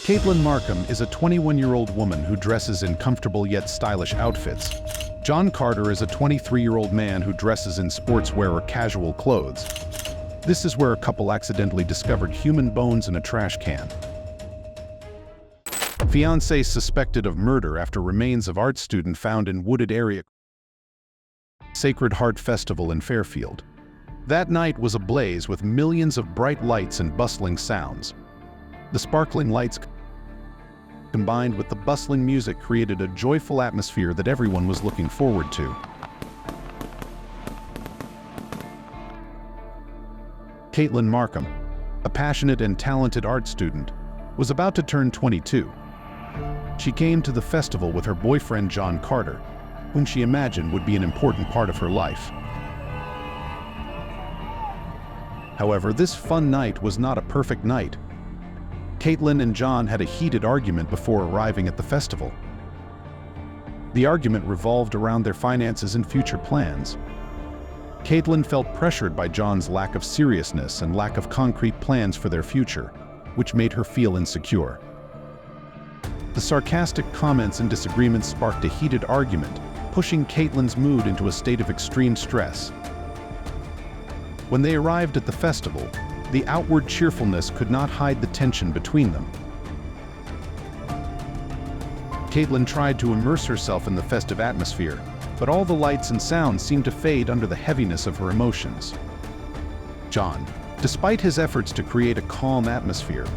Caitlin Markham is a 21-year-old woman who dresses in comfortable yet stylish outfits. John Carter is a 23-year-old man who dresses in sportswear or casual clothes. This is where a couple accidentally discovered human bones in a trash can. Fiance suspected of murder after remains of art student found in wooded area. Sacred Heart Festival in Fairfield. That night was ablaze with millions of bright lights and bustling sounds. The sparkling lights combined with the bustling music created a joyful atmosphere that everyone was looking forward to. Caitlin Markham, a passionate and talented art student, was about to turn 22. She came to the festival with her boyfriend John Carter, whom she imagined would be an important part of her life. However, this fun night was not a perfect night. Caitlin and John had a heated argument before arriving at the festival. The argument revolved around their finances and future plans. Caitlin felt pressured by John's lack of seriousness and lack of concrete plans for their future, which made her feel insecure. The sarcastic comments and disagreements sparked a heated argument, pushing Caitlin's mood into a state of extreme stress. When they arrived at the festival, the outward cheerfulness could not hide the tension between them. Caitlin tried to immerse herself in the festive atmosphere, but all the lights and sounds seemed to fade under the heaviness of her emotions. John, despite his efforts to create a calm atmosphere,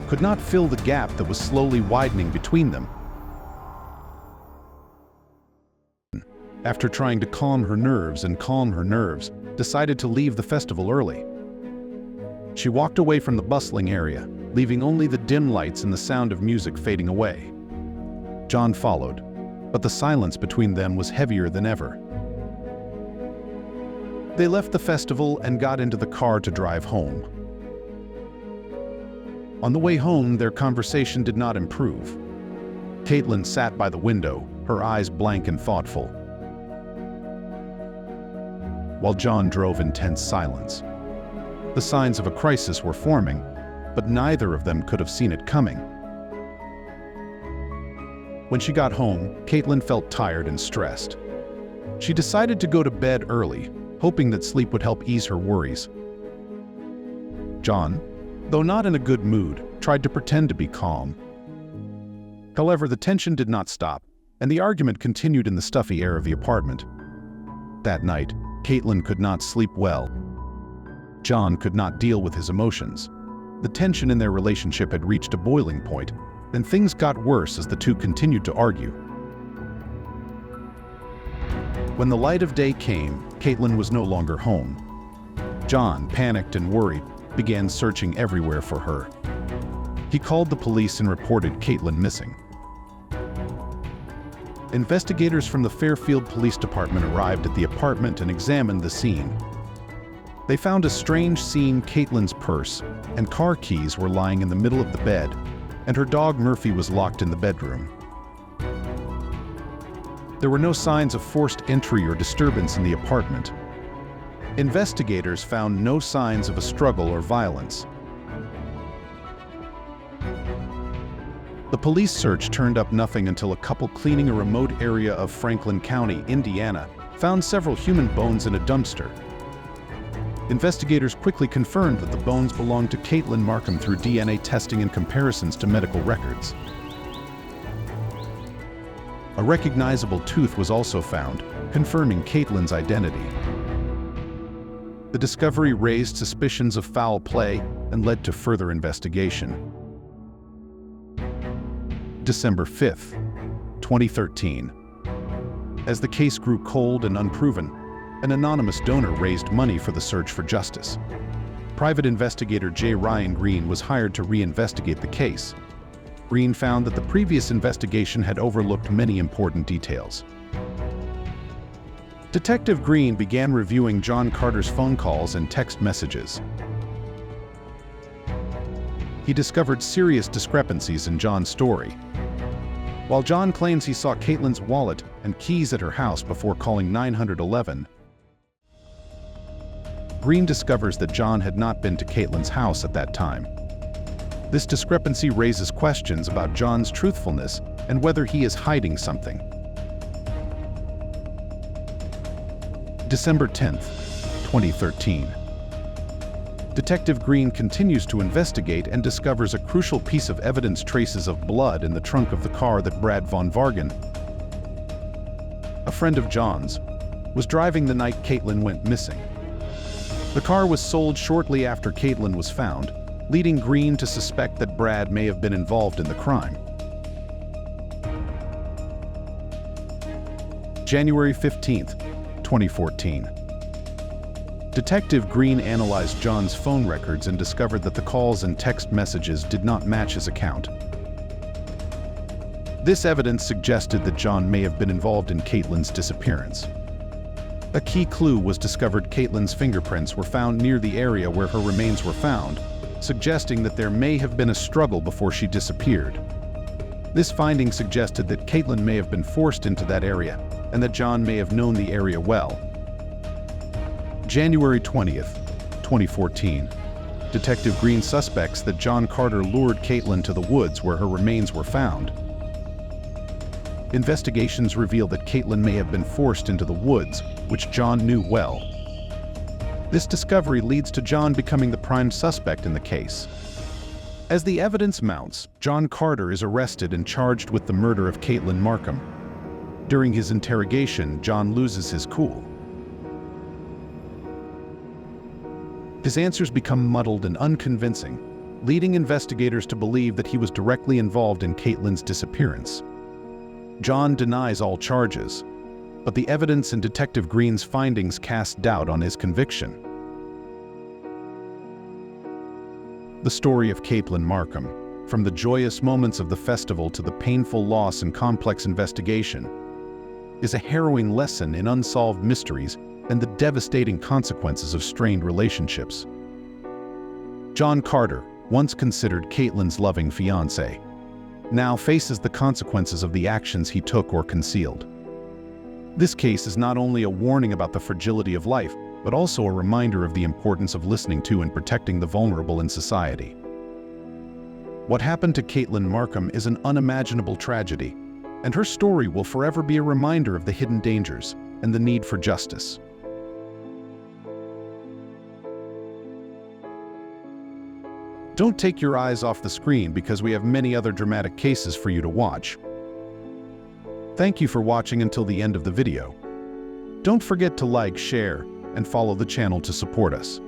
could not fill the gap that was slowly widening between them. After trying to calm her nerves, decided to leave the festival early. She walked away from the bustling area, leaving only the dim lights and the sound of music fading away. John followed, but the silence between them was heavier than ever. They left the festival and got into the car to drive home. On the way home, their conversation did not improve. Caitlin sat by the window, her eyes blank and thoughtful, while John drove in tense silence. The signs of a crisis were forming, but neither of them could have seen it coming. When she got home, Caitlin felt tired and stressed. She decided to go to bed early, hoping that sleep would help ease her worries. John, though not in a good mood, tried to pretend to be calm. However, the tension did not stop, and the argument continued in the stuffy air of the apartment. That night, Caitlin could not sleep well. John could not deal with his emotions. The tension in their relationship had reached a boiling point, and things got worse as the two continued to argue. When the light of day came, Caitlin was no longer home. John, panicked and worried, began searching everywhere for her. He called the police and reported Caitlin missing. Investigators from the Fairfield Police Department arrived at the apartment and examined the scene. They found a strange scene. Caitlin's purse and car keys were lying in the middle of the bed, and her dog Murphy was locked in the bedroom. There were no signs of forced entry or disturbance in the apartment. Investigators found no signs of a struggle or violence. The police search turned up nothing until a couple cleaning a remote area of Franklin County, Indiana, found several human bones in a dumpster. Investigators quickly confirmed that the bones belonged to Caitlin Markham through DNA testing and comparisons to medical records. A recognizable tooth was also found, confirming Caitlin's identity. The discovery raised suspicions of foul play and led to further investigation. December 5th, 2013. As the case grew cold and unproven, an anonymous donor raised money for the search for justice. Private investigator J. Ryan Green was hired to reinvestigate the case. Green found that the previous investigation had overlooked many important details. Detective Green began reviewing John Carter's phone calls and text messages. He discovered serious discrepancies in John's story. While John claims he saw Caitlin's wallet and keys at her house before calling 911, Green discovers that John had not been to Caitlin's house at that time. This discrepancy raises questions about John's truthfulness and whether he is hiding something. December 10th, 2013. Detective Green continues to investigate and discovers a crucial piece of evidence: traces of blood in the trunk of the car that Brad von Vargen, a friend of John's, was driving the night Caitlin went missing. The car was sold shortly after Caitlin was found, leading Green to suspect that Brad may have been involved in the crime. January 15th, 2014. Detective Green analyzed John's phone records and discovered that the calls and text messages did not match his account. This evidence suggested that John may have been involved in Caitlin's disappearance. A key clue was discovered: Caitlin's fingerprints were found near the area where her remains were found, suggesting that there may have been a struggle before she disappeared. This finding suggested that Caitlin may have been forced into that area, and that John may have known the area well. January 20th, 2014. Detective Green suspects that John Carter lured Caitlin to the woods where her remains were found. Investigations reveal that Caitlin may have been forced into the woods, which John knew well. This discovery leads to John becoming the prime suspect in the case. As the evidence mounts, John Carter is arrested and charged with the murder of Caitlin Markham. During his interrogation, John loses his cool. His answers become muddled and unconvincing, leading investigators to believe that he was directly involved in Caitlin's disappearance. John denies all charges, but the evidence in Detective Green's findings cast doubt on his conviction. The story of Caitlin Markham, from the joyous moments of the festival to the painful loss and complex investigation, is a harrowing lesson in unsolved mysteries and the devastating consequences of strained relationships. John Carter, once considered Caitlin's loving fiancé, now faces the consequences of the actions he took or concealed. This case is not only a warning about the fragility of life, but also a reminder of the importance of listening to and protecting the vulnerable in society. What happened to Caitlin Markham is an unimaginable tragedy, and her story will forever be a reminder of the hidden dangers and the need for justice. Don't take your eyes off the screen, because we have many other dramatic cases for you to watch. Thank you for watching until the end of the video. Don't forget to like, share, and follow the channel to support us.